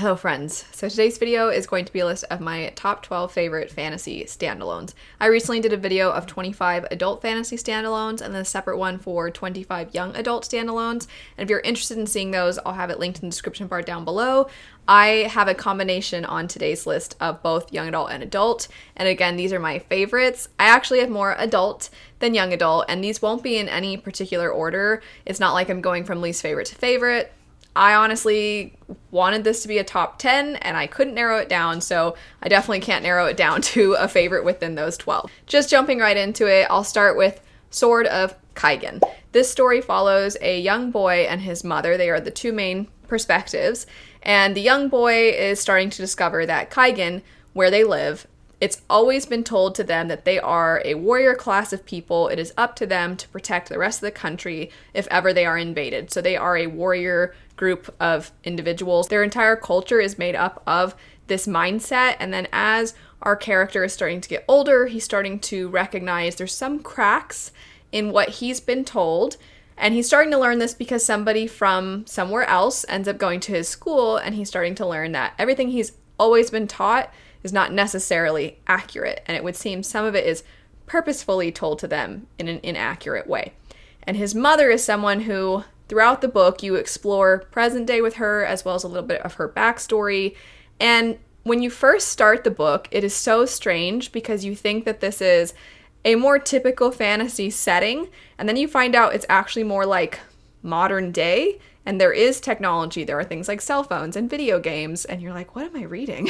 Hello friends, so today's video is going to be a list of my top 12 favorite fantasy standalones. I recently did a video of 25 adult fantasy standalones and then a separate one for 25 young adult standalones, and if you're interested in seeing those, I'll have it linked in the description bar down below. I have a combination on today's list of both young adult and adult, and again, these are my favorites. I actually have more adult than young adult, and these won't be in any particular order. It's not like I'm going from least favorite to favorite. I honestly wanted this to be a top 10 and I couldn't narrow it down, so I definitely can't narrow it down to a favorite within those 12. Just jumping right into it, I'll start with Sword of Kaigen. This story follows a young boy and his mother. They are the two main perspectives, and the young boy is starting to discover that Kaigen, where they live, it's always been told to them that they are a warrior class of people. It is up to them to protect the rest of the country if ever they are invaded. So they are a warrior group of individuals. Their entire culture is made up of this mindset. And then as our character is starting to get older, he's starting to recognize there's some cracks in what he's been told. And he's starting to learn this because somebody from somewhere else ends up going to his school, and he's starting to learn that everything he's always been taught is not necessarily accurate, and it would seem some of it is purposefully told to them in an inaccurate way. And his mother is someone who, throughout the book, you explore present day with her, as well as a little bit of her backstory. And when you first start the book, it is so strange because you think that this is a more typical fantasy setting, and then you find out it's actually more like modern day, and there is technology. There are things like cell phones and video games, and you're like, what am I reading?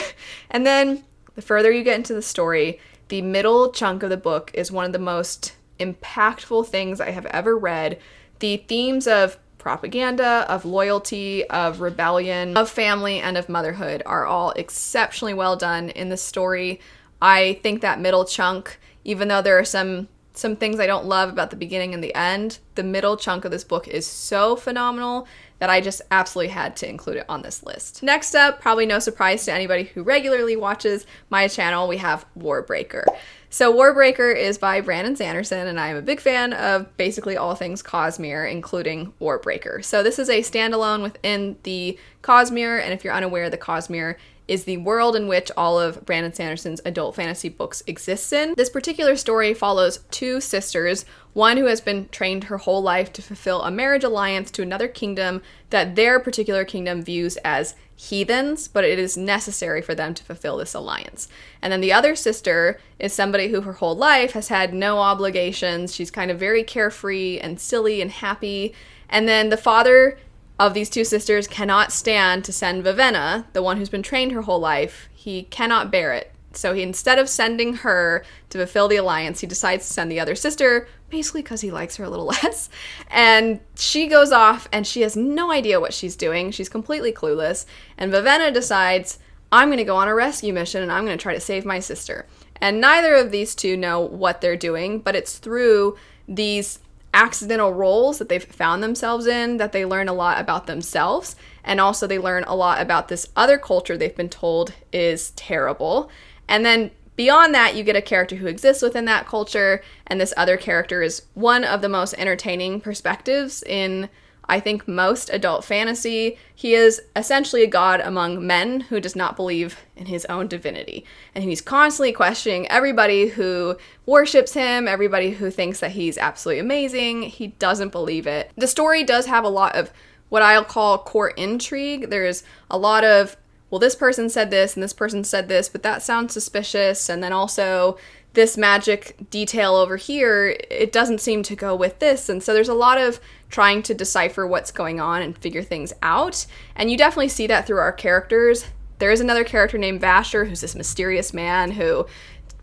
And then the further you get into the story, the middle chunk of the book is one of the most impactful things I have ever read. The themes of propaganda, of loyalty, of rebellion, of family, and of motherhood are all exceptionally well done in the story. I think that middle chunk, even though there are some things I don't love about the beginning and the end, the middle chunk of this book is so phenomenal that I just absolutely had to include it on this list. Next up, probably no surprise to anybody who regularly watches my channel, we have Warbreaker. So Warbreaker is by Brandon Sanderson, and I'm a big fan of basically all things Cosmere, including Warbreaker. So this is a standalone within the Cosmere, and if you're unaware, the Cosmere is the world in which all of Brandon Sanderson's adult fantasy books exist in. This particular story follows two sisters, one who has been trained her whole life to fulfill a marriage alliance to another kingdom that their particular kingdom views as heathens, but it is necessary for them to fulfill this alliance. And then the other sister is somebody who her whole life has had no obligations. She's kind of very carefree and silly and happy. And then the father of these two sisters cannot stand to send Vivenna, the one who's been trained her whole life. He cannot bear it. So he, instead of sending her to fulfill the alliance, he decides to send the other sister, basically because he likes her a little less. And she goes off and she has no idea what she's doing. She's completely clueless. And Vivenna decides, I'm going to go on a rescue mission and I'm going to try to save my sister. And neither of these two know what they're doing, but it's through these accidental roles that they've found themselves in that they learn a lot about themselves, and also they learn a lot about this other culture they've been told is terrible. And then beyond that, you get a character who exists within that culture, and this other character is one of the most entertaining perspectives in, I think, most adult fantasy. He is essentially a god among men who does not believe in his own divinity. And he's constantly questioning everybody who worships him, everybody who thinks that he's absolutely amazing. He doesn't believe it. The story does have a lot of what I'll call core intrigue. There's a lot of, well, this person said this and this person said this, but that sounds suspicious. And then also this magic detail over here, it doesn't seem to go with this. And so there's a lot of trying to decipher what's going on and figure things out. And you definitely see that through our characters. There is another character named Vasher, who's this mysterious man who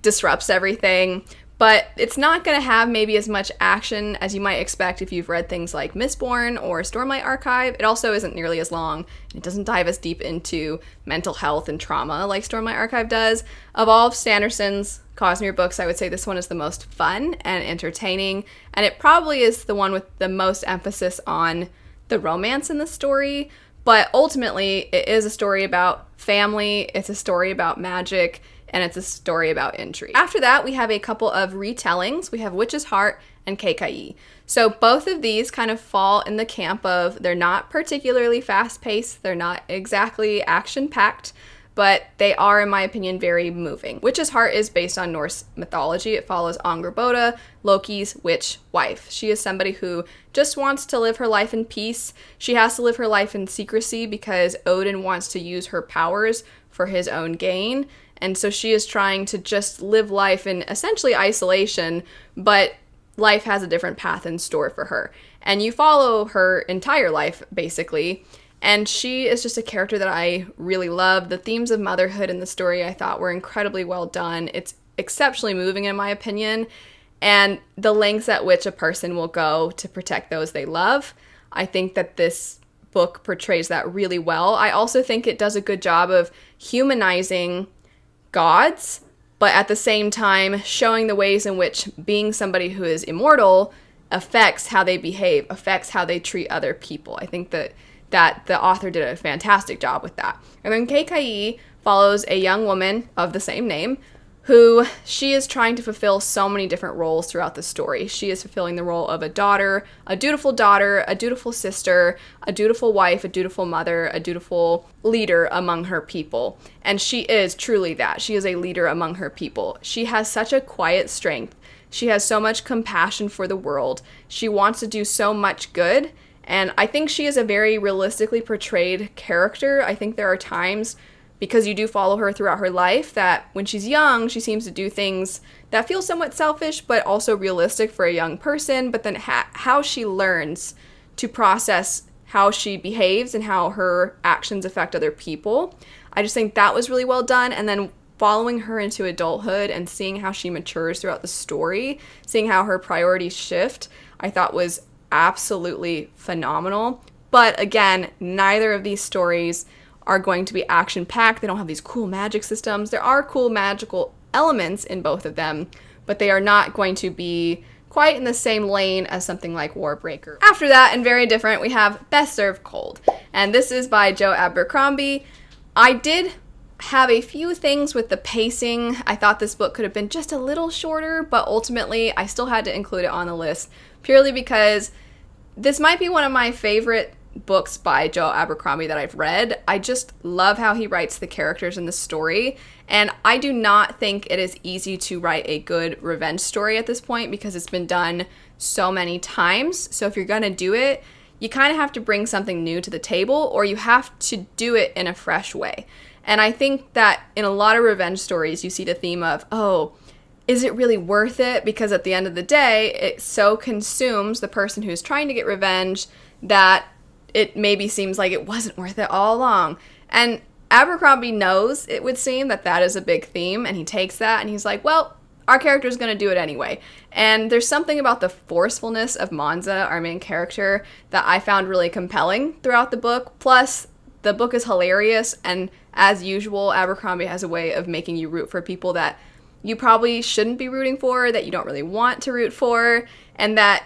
disrupts everything. But it's not going to have maybe as much action as you might expect if you've read things like Mistborn or Stormlight Archive. It also isn't nearly as long. It doesn't dive as deep into mental health and trauma like Stormlight Archive does. Of all of Sanderson's Cosmere books, I would say this one is the most fun and entertaining, and it probably is the one with the most emphasis on the romance in the story. But ultimately, it is a story about family, it's a story about magic, and it's a story about intrigue. After that, we have a couple of retellings. We have Witch's Heart and Keikai. So both of these kind of fall in the camp of they're not particularly fast-paced, they're not exactly action-packed, but they are, in my opinion, very moving. Witch's Heart is based on Norse mythology. It follows Angrboda, Loki's witch wife. She is somebody who just wants to live her life in peace. She has to live her life in secrecy because Odin wants to use her powers for his own gain. And so she is trying to just live life in essentially isolation, but life has a different path in store for her. And you follow her entire life, basically. And she is just a character that I really love. The themes of motherhood in the story I thought were incredibly well done. It's exceptionally moving in my opinion. And the lengths at which a person will go to protect those they love. I think that this book portrays that really well. I also think it does a good job of humanizing gods, but at the same time showing the ways in which being somebody who is immortal affects how they behave, affects how they treat other people. I think that the author did a fantastic job with that. And then Kaigen follows a young woman of the same name who she is trying to fulfill so many different roles throughout the story. She is fulfilling the role of a daughter, a dutiful sister, a dutiful wife, a dutiful mother, a dutiful leader among her people. And she is truly that. She is a leader among her people. She has such a quiet strength. She has so much compassion for the world. She wants to do so much good. And I think she is a very realistically portrayed character. I think there are times, because you do follow her throughout her life, that when she's young, she seems to do things that feel somewhat selfish, but also realistic for a young person. But then how she learns to process how she behaves and how her actions affect other people, I just think that was really well done. And then following her into adulthood and seeing how she matures throughout the story, seeing how her priorities shift, I thought was absolutely phenomenal. But again, neither of these stories are going to be action-packed. They don't have these cool magic systems. There are cool magical elements in both of them, but they are not going to be quite in the same lane as something like Warbreaker. After that, and very different, we have Best Served Cold. And this is by Joe Abercrombie. I did have a few things with the pacing. I thought this book could have been just a little shorter, but ultimately I still had to include it on the list purely because this might be one of my favorite books by Joe Abercrombie that I've read. I just love how he writes the characters in the story, and I do not think it is easy to write a good revenge story at this point because it's been done so many times. So if you're gonna do it, you kind of have to bring something new to the table, or you have to do it in a fresh way. And I think that in a lot of revenge stories, you see the theme of, oh, is it really worth it? Because at the end of the day, it so consumes the person who's trying to get revenge that it maybe seems like it wasn't worth it all along. And Abercrombie knows, it would seem, that that is a big theme, and he takes that and he's like, well, our character's going to do it anyway. And there's something about the forcefulness of Monza, our main character, that I found really compelling throughout the book. Plus, the book is hilarious, and as usual, Abercrombie has a way of making you root for people that you probably shouldn't be rooting for, that you don't really want to root for, and that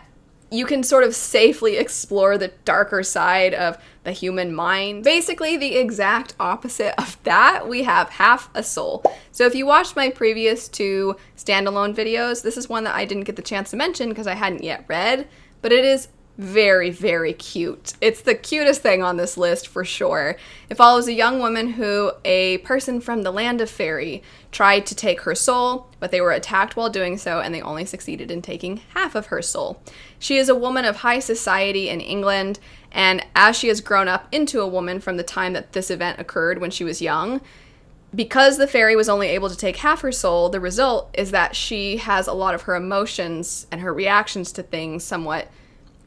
you can sort of safely explore the darker side of the human mind. Basically, the exact opposite of that, we have Half a Soul. So if you watched my previous two standalone videos, this is one that I didn't get the chance to mention because I hadn't yet read, but it is very, very cute. It's the cutest thing on this list for sure. It follows a young woman who a person from the land of fairy tried to take her soul, but they were attacked while doing so, and they only succeeded in taking half of her soul. She is a woman of high society in England, and as she has grown up into a woman from the time that this event occurred when she was young, because the fairy was only able to take half her soul, the result is that she has a lot of her emotions and her reactions to things somewhat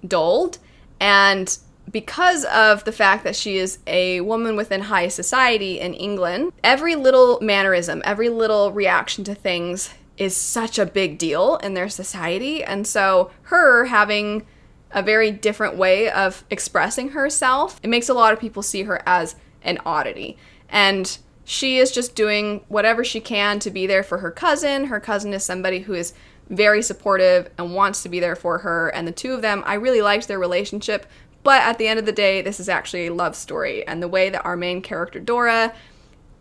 dulled. And because of the fact that she is a woman within high society in England, every little mannerism, every little reaction to things is such a big deal in their society. And so her having a very different way of expressing herself, it makes a lot of people see her as an oddity. And she is just doing whatever she can to be there for her cousin. Her cousin is somebody who is very supportive and wants to be there for her. And the two of them, I really liked their relationship. But at the end of the day, this is actually a love story. And the way that our main character, Dora,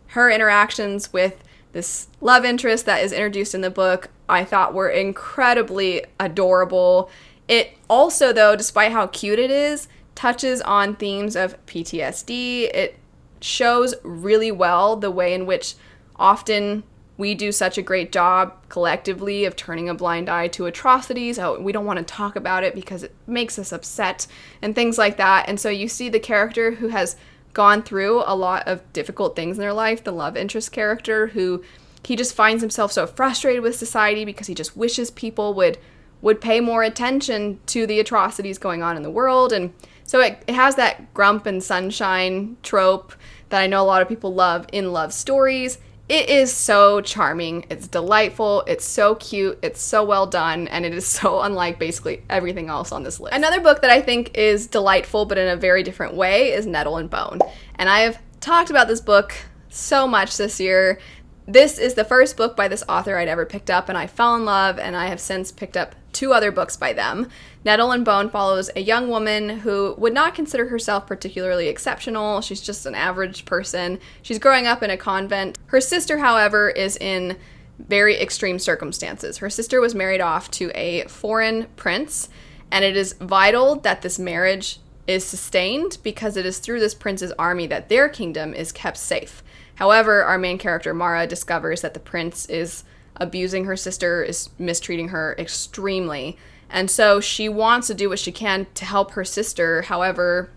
her interactions with this love interest that is introduced in the book, I thought were incredibly adorable. It also, though, despite how cute it is, touches on themes of PTSD. It shows really well the way in which often we do such a great job collectively of turning a blind eye to atrocities. Oh, we don't want to talk about it because it makes us upset and things like that. And so you see the character who has gone through a lot of difficult things in their life, the love interest character, who he just finds himself so frustrated with society because he just wishes people would pay more attention to the atrocities going on in the world. And so it has that grump and sunshine trope that I know a lot of people love in love stories. It is so charming, it's delightful, it's so cute, it's so well done, and it is so unlike basically everything else on this list. Another book that I think is delightful but in a very different way is Nettle and Bone. And I have talked about this book so much this year. This is the first book by this author I'd ever picked up, and I fell in love, and I have since picked up 2 other books by them. Nettle and Bone follows a young woman who would not consider herself particularly exceptional. She's just an average person. She's growing up in a convent. Her sister, however, is in very extreme circumstances. Her sister was married off to a foreign prince, and it is vital that this marriage is sustained because it is through this prince's army that their kingdom is kept safe. However, our main character, Mara, discovers that the prince is abusing her sister, is mistreating her extremely. And so she wants to do what she can to help her sister. However,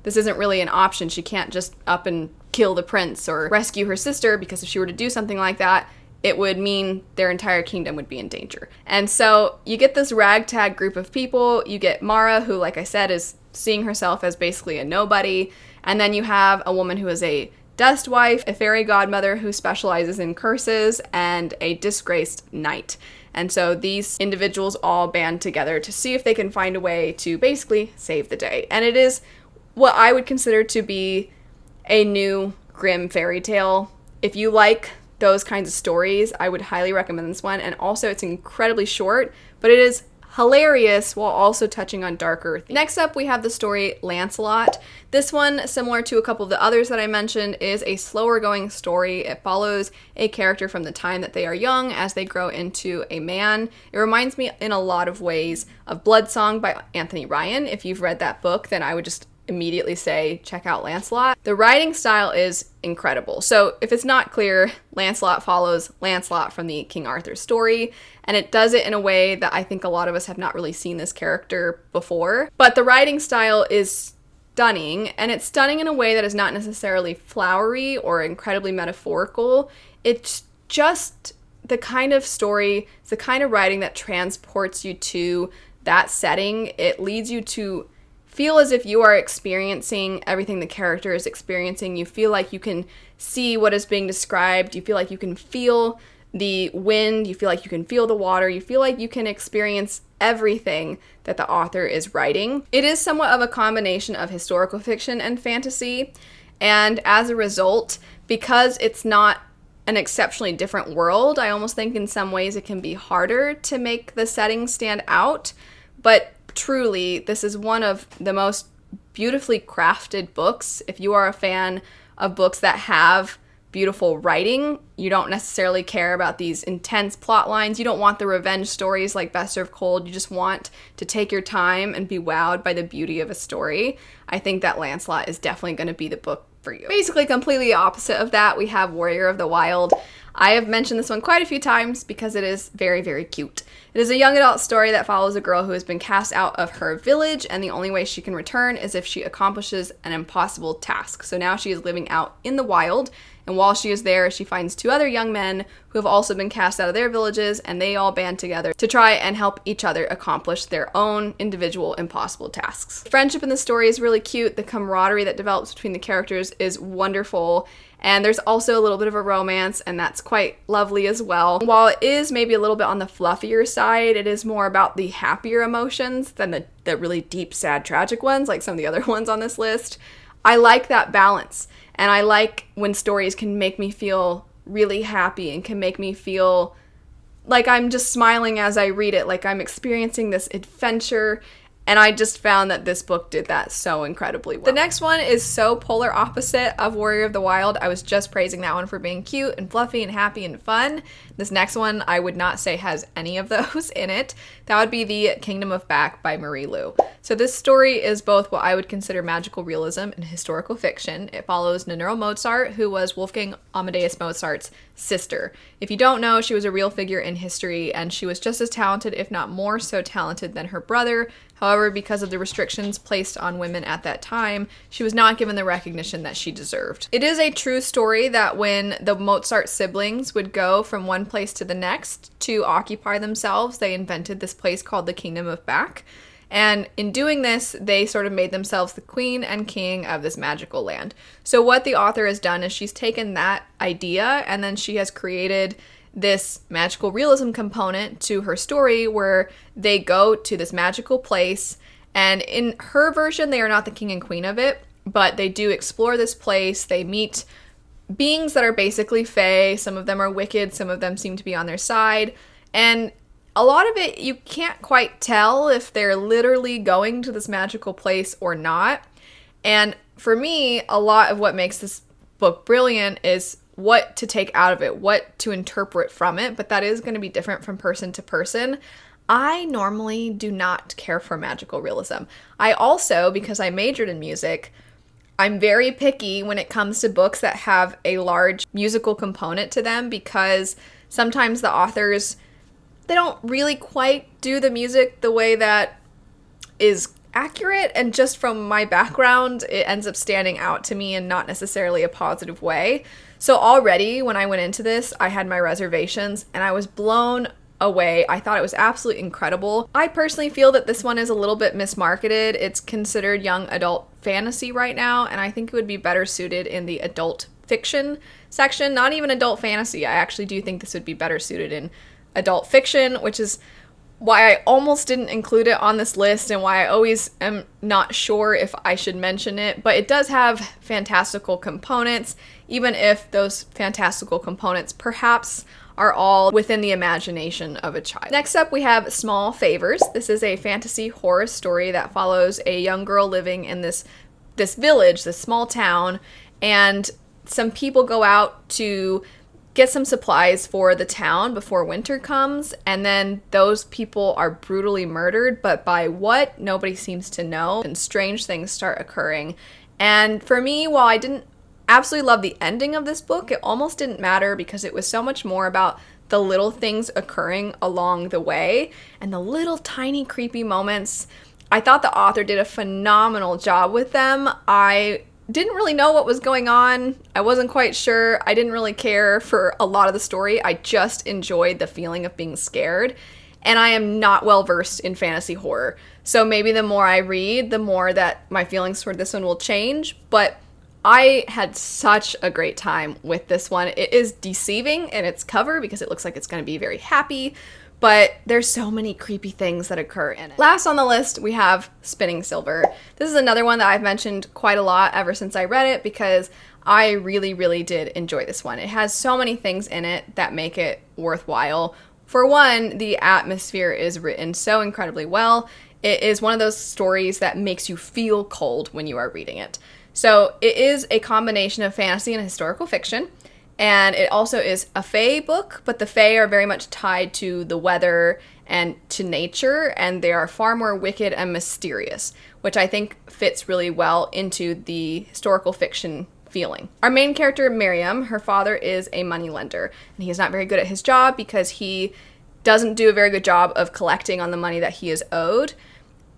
this isn't really an option. She can't just up and kill the prince or rescue her sister, because if she were to do something like that, it would mean their entire kingdom would be in danger. And so you get this ragtag group of people. You get Mara, who, like I said, is seeing herself as basically a nobody. And then you have a woman who is a dust wife, a fairy godmother who specializes in curses, and a disgraced knight. And so these individuals all band together to see if they can find a way to basically save the day. And it is what I would consider to be a new grim fairy tale. If you like those kinds of stories, I would highly recommend this one. And also, it's incredibly short, but it is hilarious while also touching on darker themes. Next up, we have the story Lancelot. This one, similar to a couple of the others that I mentioned, is a slower going story. It follows a character from the time that they are young as they grow into a man. It reminds me in a lot of ways of Bloodsong by Anthony Ryan. If you've read that book, then I would just immediately say check out Lancelot. The writing style is incredible. So if it's not clear, Lancelot follows Lancelot from the King Arthur story, and it does it in a way that I think a lot of us have not really seen this character before. But the writing style is stunning, and it's stunning in a way that is not necessarily flowery or incredibly metaphorical. It's just the kind of story, it's the kind of writing that transports you to that setting. It leads you to feel as if you are experiencing everything the character is experiencing. You feel like you can see what is being described. You feel like you can feel the wind. You feel like you can feel the water. You feel like you can experience everything that the author is writing. It is somewhat of a combination of historical fiction and fantasy. And as a result, because it's not an exceptionally different world, I almost think in some ways it can be harder to make the setting stand out. But truly, this is one of the most beautifully crafted books. If you are a fan of books that have beautiful writing, you don't necessarily care about these intense plot lines. You don't want the revenge stories like Best Served Cold. You just want to take your time and be wowed by the beauty of a story. I think that Lancelot is definitely going to be the book for you. Basically, completely opposite of that, we have Warrior of the Wild. I have mentioned this one quite a few times because it is very, very cute. It is a young adult story that follows a girl who has been cast out of her village, and the only way she can return is if she accomplishes an impossible task. So now she is living out in the wild, and while she is there, she finds 2 other young men who have also been cast out of their villages, and they all band together to try and help each other accomplish their own individual impossible tasks. The friendship in the story is really cute. The camaraderie that develops between the characters is wonderful. And there's also a little bit of a romance, and that's quite lovely as well. While it is maybe a little bit on the fluffier side, it is more about the happier emotions than the really deep, sad, tragic ones, like some of the other ones on this list. I like that balance, and I like when stories can make me feel really happy and can make me feel like I'm just smiling as I read it, like I'm experiencing this adventure. And I just found that this book did that so incredibly well. The next one is so polar opposite of Warrior of the Wild. I was just praising that one for being cute and fluffy and happy and fun. This next one I would not say has any of those in it. That would be The Kingdom of Back by Marie Lu. So this story is both what I would consider magical realism and historical fiction. It follows Nannerl Mozart, who was Wolfgang Amadeus Mozart's sister. If you don't know, she was a real figure in history, and she was just as talented, if not more so talented, than her brother. However, because of the restrictions placed on women at that time, she was not given the recognition that she deserved. It is a true story that when the Mozart siblings would go from one place to the next to occupy themselves, they invented this place called the Kingdom of Back. And in doing this, they sort of made themselves the queen and king of this magical land. So what the author has done is she's taken that idea and then she has created this magical realism component to her story where they go to this magical place, and in her version they are not the king and queen of it, but they do explore this place. They meet beings that are basically fae. Some of them are wicked, some of them seem to be on their side, and a lot of it you can't quite tell if they're literally going to this magical place or not. And for me, a lot of what makes this book brilliant is what to take out of it, what to interpret from it, but that is going to be different from person to person. I normally do not care for magical realism. I also, because I majored in music, I'm very picky when it comes to books that have a large musical component to them, because sometimes the authors, they don't really quite do the music the way that is accurate, and just from my background, it ends up standing out to me in not necessarily a positive way. So already when I went into this, I had my reservations and I was blown away. I thought it was absolutely incredible. I personally feel that this one is a little bit mismarketed. It's considered young adult fantasy right now, and I think it would be better suited in the adult fiction section, not even adult fantasy. I actually do think this would be better suited in adult fiction, which is why I almost didn't include it on this list and why I always am not sure if I should mention it, but it does have fantastical components, even if those fantastical components perhaps are all within the imagination of a child. Next up, we have Small Favors. This is a fantasy horror story that follows a young girl living in this village, this small town, and some people go out to get some supplies for the town before winter comes, and then those people are brutally murdered, but by what? Nobody seems to know, and strange things start occurring. And for me, while I didn't absolutely love the ending of this book, it almost didn't matter because it was so much more about the little things occurring along the way and the little tiny creepy moments. I thought the author did a phenomenal job with them. I didn't really know what was going on. I wasn't quite sure. I didn't really care for a lot of the story. I just enjoyed the feeling of being scared. And I am not well versed in fantasy horror. So maybe the more I read, the more that my feelings toward this one will change. But I had such a great time with this one. It is deceiving in its cover because it looks like it's going to be very happy, but there's so many creepy things that occur in it. Last on the list, we have Spinning Silver. This is another one that I've mentioned quite a lot ever since I read it because I really, really did enjoy this one. It has so many things in it that make it worthwhile. For one, the atmosphere is written so incredibly well. It is one of those stories that makes you feel cold when you are reading it. So it is a combination of fantasy and historical fiction, and it also is a fae book, but the fae are very much tied to the weather and to nature, and they are far more wicked and mysterious, which I think fits really well into the historical fiction feeling. Our main character, Miriam, her father is a moneylender, and he is not very good at his job because he doesn't do a very good job of collecting on the money that he is owed.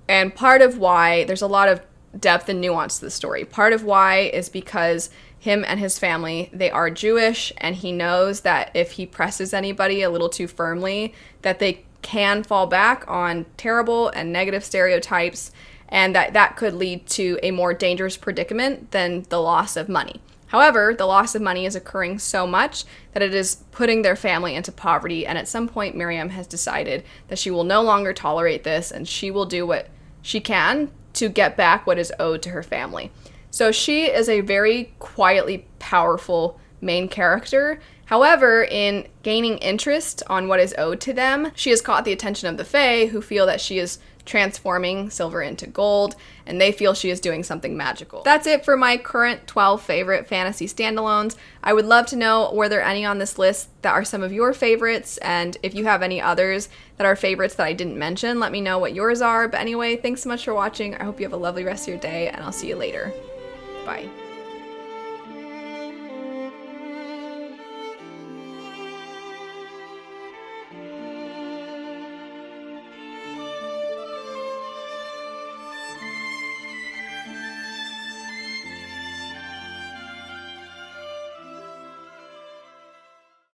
And part of why there's a lot of depth and nuance to the story. Part of why is because him and his family, they are Jewish, and he knows that if he presses anybody a little too firmly, that they can fall back on terrible and negative stereotypes, and that could lead to a more dangerous predicament than the loss of money. However, the loss of money is occurring so much that it is putting their family into poverty, and at some point Miriam has decided that she will no longer tolerate this, and she will do what she can to get back what is owed to her family. So she is a very quietly powerful main character. However, in gaining interest on what is owed to them, she has caught the attention of the Fae, who feel that she is transforming silver into gold, and they feel she is doing something magical. That's it for my current 12 favorite fantasy standalones. I would love to know, were there any on this list that are some of your favorites, and if you have any others that are favorites that I didn't mention, let me know what yours are. But anyway, thanks so much for watching. I hope you have a lovely rest of your day, and I'll see you later. Bye.